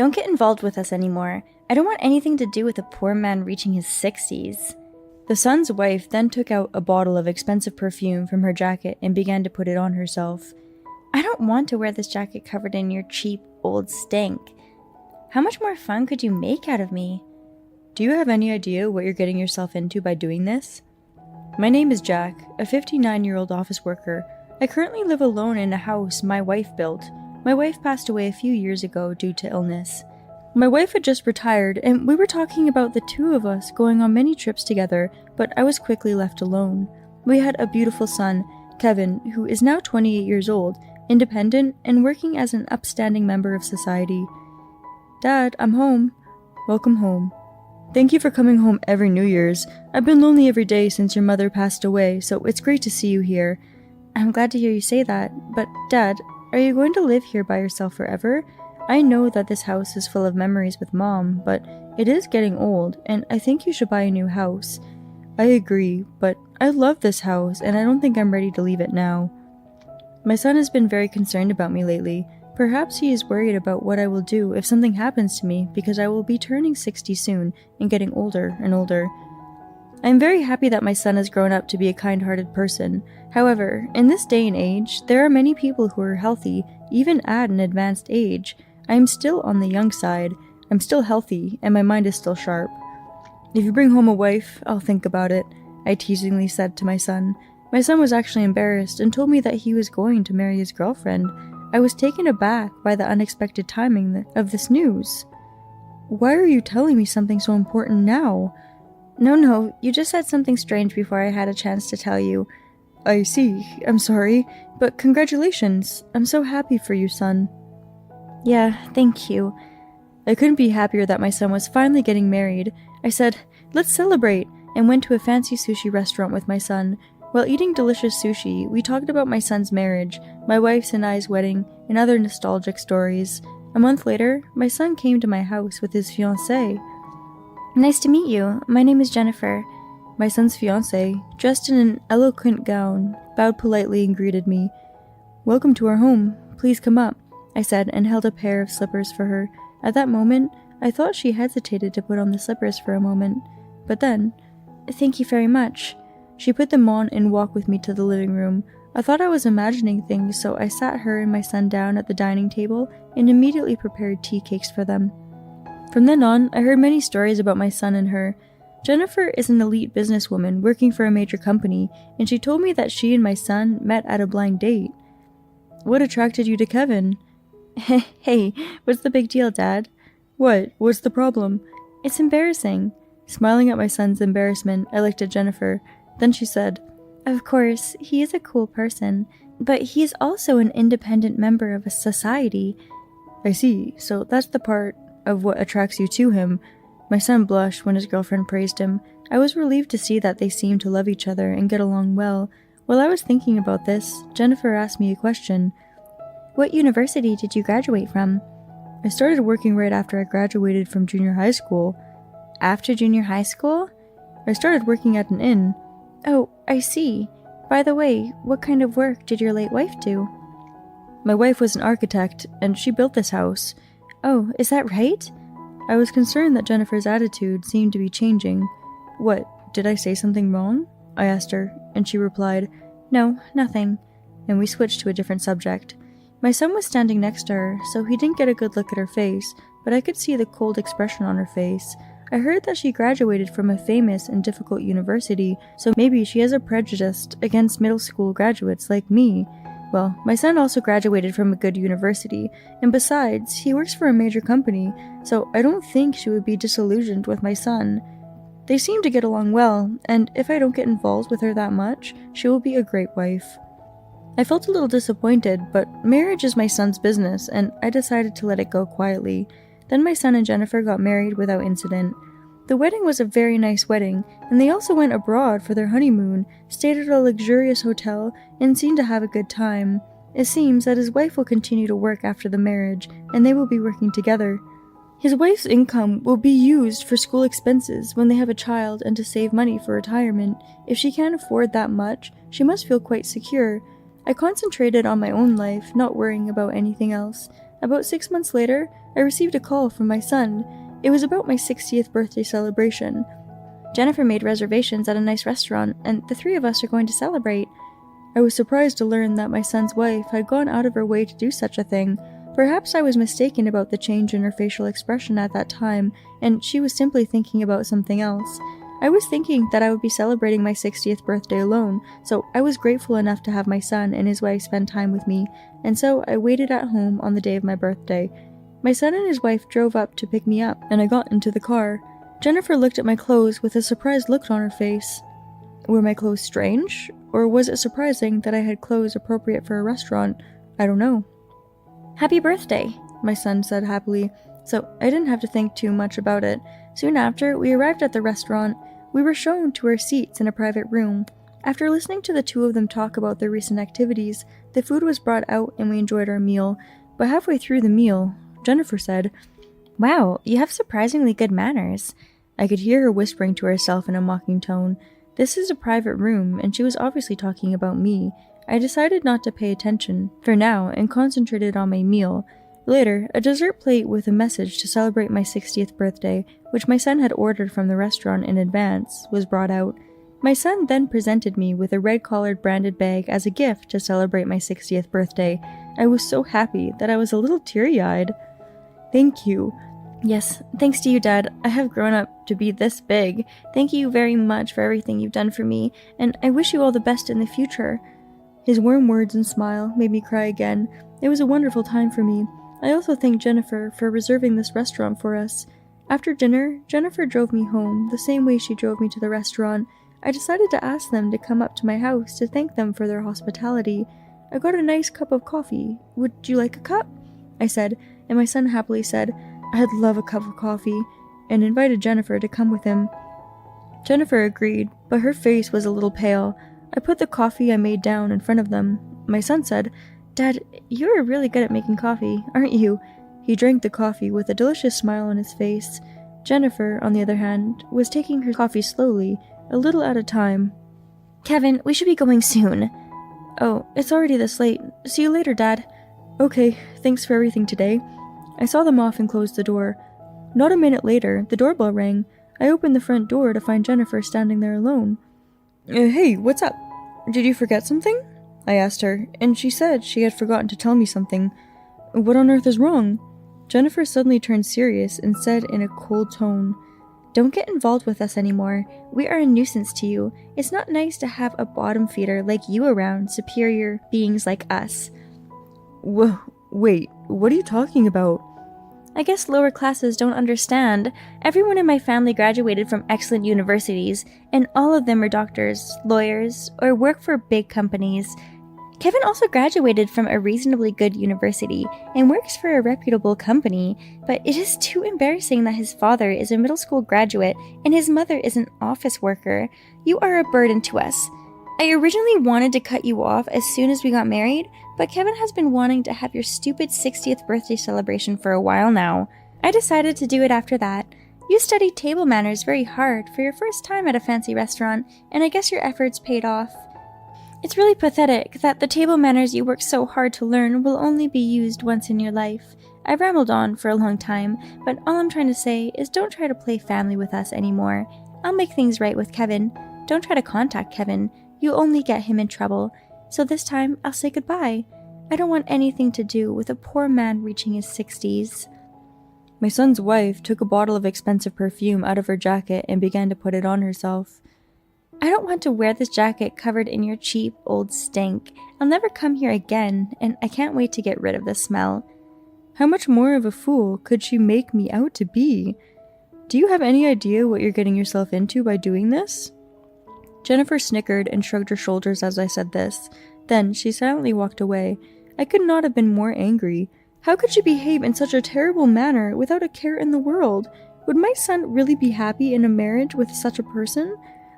Don't get involved with us anymore. I don't want anything to do with a poor man reaching his 60s. The son's wife then took out a bottle of expensive perfume from her jacket and began to put it on herself. I don't want to wear this jacket covered in your cheap, old stink. How much more fun could you make out of me? Do you have any idea what you're getting yourself into by doing this? My name is Jack, a 59-year-old office worker. I currently live alone in a house my wife built. My wife passed away a few years ago due to illness. My wife had just retired, and we were talking about the two of us going on many trips together, but I was quickly left alone. We had a beautiful son, Kevin, who is now 28 years old, independent, and working as an upstanding member of society. Dad, I'm home. Welcome home. Thank you for coming home every New Year's. I've been lonely every day since your mother passed away, so it's great to see you here. I'm glad to hear you say that, but Dad, are you going to live here by yourself forever? I know that this house is full of memories with Mom, but it is getting old, and I think you should buy a new house. I agree, but I love this house, and I don't think I'm ready to leave it now. My son has been very concerned about me lately. Perhaps he is worried about what I will do if something happens to me because I will be turning 60 soon and getting older and older. I am very happy that my son has grown up to be a kind-hearted person. However, in this day and age, there are many people who are healthy, even at an advanced age. I am still on the young side. I'm still healthy, and my mind is still sharp. If you bring home a wife, I'll think about it, I teasingly said to my son. My son was actually embarrassed and told me that he was going to marry his girlfriend. I was taken aback by the unexpected timing of this news. Why are you telling me something so important now? No, you just said something strange before I had a chance to tell you. I see, I'm sorry, but congratulations. I'm so happy for you, son. Yeah, thank you. I couldn't be happier that my son was finally getting married. I said, let's celebrate, and went to a fancy sushi restaurant with my son. While eating delicious sushi, we talked about my son's marriage, my wife's and I's wedding, and other nostalgic stories. A month later, my son came to my house with his fiancée. Nice to meet you. My name is Jennifer. My son's fiancée, dressed in an eloquent gown, bowed politely and greeted me. Welcome to our home. Please come up, I said, and held a pair of slippers for her. At that moment, I thought she hesitated to put on the slippers for a moment. But then, thank you very much. She put them on and walked with me to the living room. I thought I was imagining things, so I sat her and my son down at the dining table and immediately prepared tea cakes for them. From then on, I heard many stories about my son and her. Jennifer is an elite businesswoman working for a major company, and she told me that she and my son met at a blind date. What attracted you to Kevin? Hey, what's the big deal, Dad? What? What's the problem? It's embarrassing. Smiling at my son's embarrassment, I looked at Jennifer. Then she said, Of course, he is a cool person, but he is also an independent member of a society. I see, so that's the part of what attracts you to him. My son blushed when his girlfriend praised him. I was relieved to see that they seemed to love each other and get along well. While I was thinking about this, Jennifer asked me a question. What university did you graduate from? I started working right after I graduated from junior high school. After junior high school? I started working at an inn. Oh, I see. By the way, what kind of work did your late wife do? My wife was an architect, and she built this house. Oh, is that right? I was concerned that Jennifer's attitude seemed to be changing. What, did I say something wrong? I asked her, and she replied, No, nothing. And we switched to a different subject. My son was standing next to her, so he didn't get a good look at her face, but I could see the cold expression on her face. I heard that she graduated from a famous and difficult university, so maybe she has a prejudice against middle school graduates like me. Well, my son also graduated from a good university, and besides, he works for a major company, so I don't think she would be disillusioned with my son. They seem to get along well, and if I don't get involved with her that much, she will be a great wife. I felt a little disappointed, but marriage is my son's business, and I decided to let it go quietly. Then my son and Jennifer got married without incident. The wedding was a very nice wedding, and they also went abroad for their honeymoon, stayed at a luxurious hotel, and seemed to have a good time. It seems that his wife will continue to work after the marriage, and they will be working together. His wife's income will be used for school expenses when they have a child and to save money for retirement. If she can't afford that much, she must feel quite secure. I concentrated on my own life, not worrying about anything else. About 6 months later, I received a call from my son. It was about my 60th birthday celebration. Jennifer made reservations at a nice restaurant, and the three of us are going to celebrate. I was surprised to learn that my son's wife had gone out of her way to do such a thing. Perhaps I was mistaken about the change in her facial expression at that time, and she was simply thinking about something else. I was thinking that I would be celebrating my 60th birthday alone, so I was grateful enough to have my son and his wife spend time with me, and so I waited at home on the day of my birthday. My son and his wife drove up to pick me up, and I got into the car. Jennifer looked at my clothes with a surprised look on her face. Were my clothes strange? Or was it surprising that I had clothes appropriate for a restaurant? I don't know. "Happy birthday," my son said happily, so I didn't have to think too much about it. Soon after, we arrived at the restaurant. We were shown to our seats in a private room. After listening to the two of them talk about their recent activities, the food was brought out and we enjoyed our meal. But halfway through the meal, Jennifer said, "Wow, you have surprisingly good manners." I could hear her whispering to herself in a mocking tone. This is a private room, and she was obviously talking about me. I decided not to pay attention for now and concentrated on my meal. Later, a dessert plate with a message to celebrate my 60th birthday, which my son had ordered from the restaurant in advance, was brought out. My son then presented me with a red-collared branded bag as a gift to celebrate my 60th birthday. I was so happy that I was a little teary-eyed. "Thank you." "Yes, thanks to you, Dad. I have grown up to be this big. Thank you very much for everything you've done for me, and I wish you all the best in the future." His warm words and smile made me cry again. It was a wonderful time for me. I also thanked Jennifer for reserving this restaurant for us. After dinner, Jennifer drove me home the same way she drove me to the restaurant. I decided to ask them to come up to my house to thank them for their hospitality. I got a nice cup of coffee. "Would you like a cup?" I said, and my son happily said, "I'd love a cup of coffee," and invited Jennifer to come with him. Jennifer agreed, but her face was a little pale. I put the coffee I made down in front of them. My son said, "Dad, you are really good at making coffee, aren't you?" He drank the coffee with a delicious smile on his face. Jennifer, on the other hand, was taking her coffee slowly, a little at a time. "Kevin, we should be going soon." "Oh, it's already this late. See you later, Dad." "Okay, thanks for everything today." I saw them off and closed the door. Not a minute later, the doorbell rang. I opened the front door to find Jennifer standing there alone. Hey, what's up? Did you forget something?" I asked her, and she said she had forgotten to tell me something. "What on earth is wrong?" Jennifer suddenly turned serious and said in a cold tone, "Don't get involved with us anymore. We are a nuisance to you. It's not nice to have a bottom feeder like you around superior beings like us." Wait, what are you talking about? "I guess lower classes don't understand. Everyone in my family graduated from excellent universities, and all of them are doctors, lawyers, or work for big companies. Kevin also graduated from a reasonably good university and works for a reputable company, but it is too embarrassing that his father is a middle school graduate and his mother is an office worker. You are a burden to us. I originally wanted to cut you off as soon as we got married, but Kevin has been wanting to have your stupid 60th birthday celebration for a while now. I decided to do it after that. You studied table manners very hard for your first time at a fancy restaurant, and I guess your efforts paid off. It's really pathetic that the table manners you worked so hard to learn will only be used once in your life. I rambled on for a long time, but all I'm trying to say is don't try to play family with us anymore. I'll make things right with Kevin. Don't try to contact Kevin. You'll only get him in trouble. So this time, I'll say goodbye. I don't want anything to do with a poor man reaching his 60s. My son's wife took a bottle of expensive perfume out of her jacket and began to put it on herself. "I don't want to wear this jacket covered in your cheap old stink. I'll never come here again, and I can't wait to get rid of the smell." How much more of a fool could she make me out to be? Do you have any idea what you're getting yourself into by doing this? Jennifer snickered and shrugged her shoulders as I said this. Then she silently walked away. I could not have been more angry. How could she behave in such a terrible manner without a care in the world? Would my son really be happy in a marriage with such a person?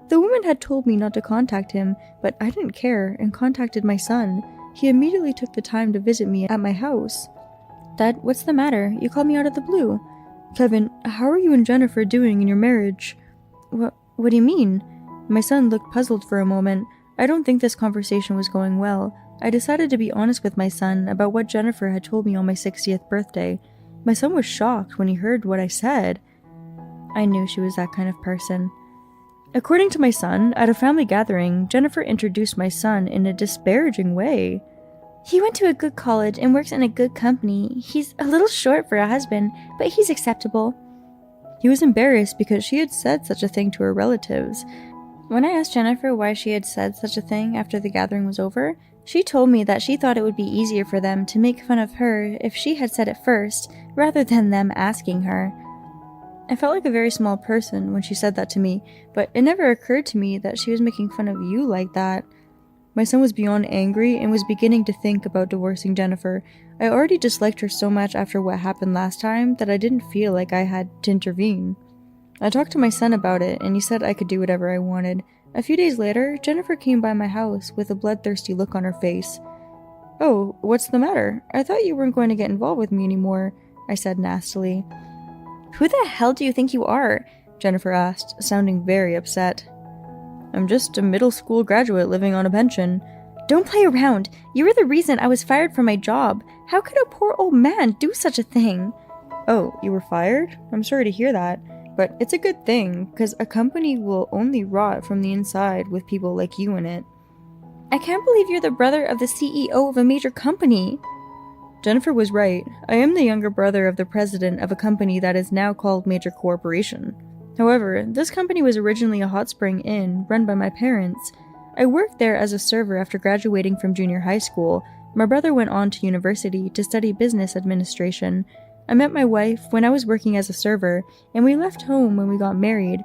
The woman had told me not to contact him, but I didn't care and contacted my son. He immediately took the time to visit me at my house. "Dad, what's the matter? You called me out of the blue." "Kevin, how are you and Jennifer doing in your marriage?" What do you mean?" My son looked puzzled for a moment. I don't think this conversation was going well. I decided to be honest with my son about what Jennifer had told me on my 60th birthday. My son was shocked when he heard what I said. I knew she was that kind of person. According to my son, at a family gathering, Jennifer introduced my son in a disparaging way. He went to a good college and works in a good company. He's a little short for a husband, but he's acceptable. He was embarrassed because she had said such a thing to her relatives. When I asked Jennifer why she had said such a thing after the gathering was over, she told me that she thought it would be easier for them to make fun of her if she had said it first, rather than them asking her. I felt like a very small person when she said that to me, but it never occurred to me that she was making fun of you like that. My son was beyond angry and was beginning to think about divorcing Jennifer. I already disliked her so much after what happened last time that I didn't feel like I had to intervene. I talked to my son about it, and he said I could do whatever I wanted. A few days later, Jennifer came by my house with a bloodthirsty look on her face. "Oh, what's the matter? I thought you weren't going to get involved with me anymore," I said nastily. "Who the hell do you think you are?" Jennifer asked, sounding very upset. "I'm just a middle school graduate living on a pension." "Don't play around. You were the reason I was fired from my job. How could a poor old man do such a thing?" "Oh, you were fired? I'm sorry to hear that. But it's a good thing, because a company will only rot from the inside with people like you in it." "I can't believe you're the brother of the CEO of a major company." Jennifer was right. I am the younger brother of the president of a company that is now called Major Corporation. However, this company was originally a hot spring inn run by my parents. I worked there as a server after graduating from junior high school. My brother went on to university to study business administration. I met my wife when I was working as a server, and we left home when we got married.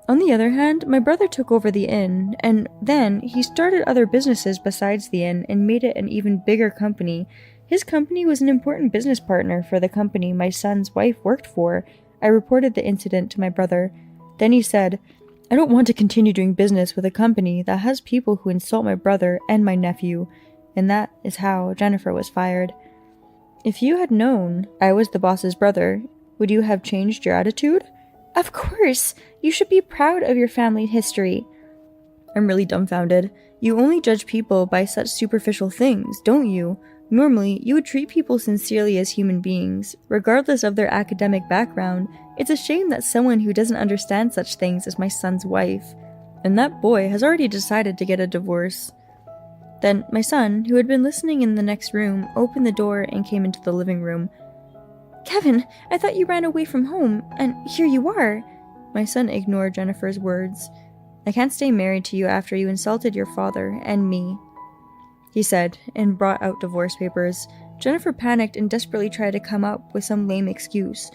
On the other hand, my brother took over the inn, and then he started other businesses besides the inn and made it an even bigger company. His company was an important business partner for the company my son's wife worked for. I reported the incident to my brother. Then he said, "I don't want to continue doing business with a company that has people who insult my brother and my nephew." And that is how Jennifer was fired. If you had known I was the boss's brother, would you have changed your attitude? "Of course! You should be proud of your family history." I'm really dumbfounded. You only judge people by such superficial things, don't you? Normally, you would treat people sincerely as human beings, regardless of their academic background. It's a shame that someone who doesn't understand such things is my son's wife. And that boy has already decided to get a divorce. Then my son, who had been listening in the next room, opened the door and came into the living room. "Kevin, I thought you ran away from home, and here you are." My son ignored Jennifer's words. "I can't stay married to you after you insulted your father and me," he said, and brought out divorce papers. Jennifer panicked and desperately tried to come up with some lame excuse.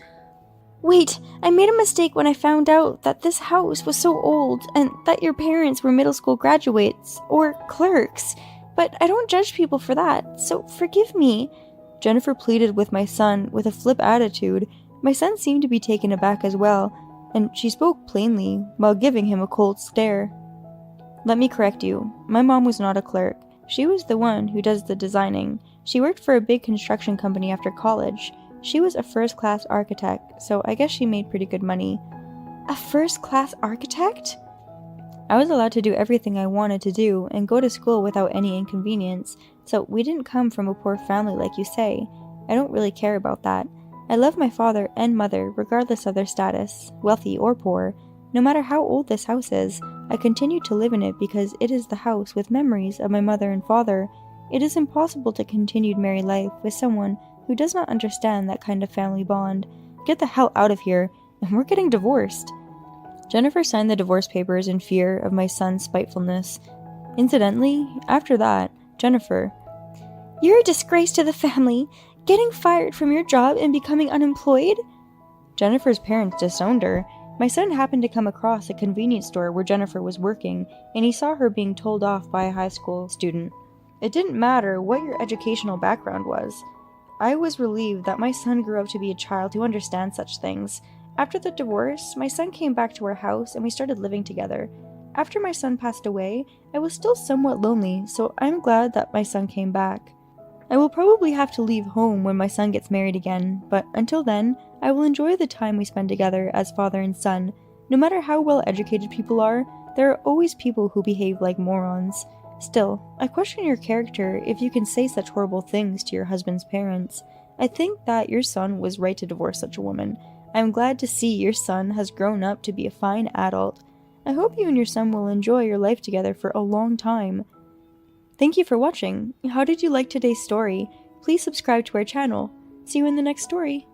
"Wait, I made a mistake when I found out that this house was so old and that your parents were middle school graduates, or clerks. But I don't judge people for that, so forgive me." Jennifer pleaded with my son with a flip attitude. My son seemed to be taken aback as well, and she spoke plainly while giving him a cold stare. "Let me correct you. My mom was not a clerk. She was the one who does the designing. She worked for a big construction company after college. She was a first-class architect, so I guess she made pretty good money." "A first-class architect?" "I was allowed to do everything I wanted to do and go to school without any inconvenience, so we didn't come from a poor family like you say. I don't really care about that. I love my father and mother regardless of their status, wealthy or poor. No matter how old this house is, I continue to live in it because it is the house with memories of my mother and father. It is impossible to continue married life with someone who does not understand that kind of family bond. Get the hell out of here, and we're getting divorced." Jennifer signed the divorce papers in fear of my son's spitefulness. Incidentally, after that, Jennifer, "You're a disgrace to the family. Getting fired from your job and becoming unemployed?" Jennifer's parents disowned her. My son happened to come across a convenience store where Jennifer was working, and he saw her being told off by a high school student. It didn't matter what your educational background was. I was relieved that my son grew up to be a child who understands such things. After the divorce, my son came back to our house and we started living together. After my son passed away, I was still somewhat lonely, so I'm glad that my son came back. I will probably have to leave home when my son gets married again, but until then, I will enjoy the time we spend together as father and son. No matter how well educated people are, there are always people who behave like morons. Still, I question your character if you can say such horrible things to your husband's parents. I think that your son was right to divorce such a woman. I am glad to see your son has grown up to be a fine adult. I hope you and your son will enjoy your life together for a long time. Thank you for watching. How did you like today's story? Please subscribe to our channel. See you in the next story.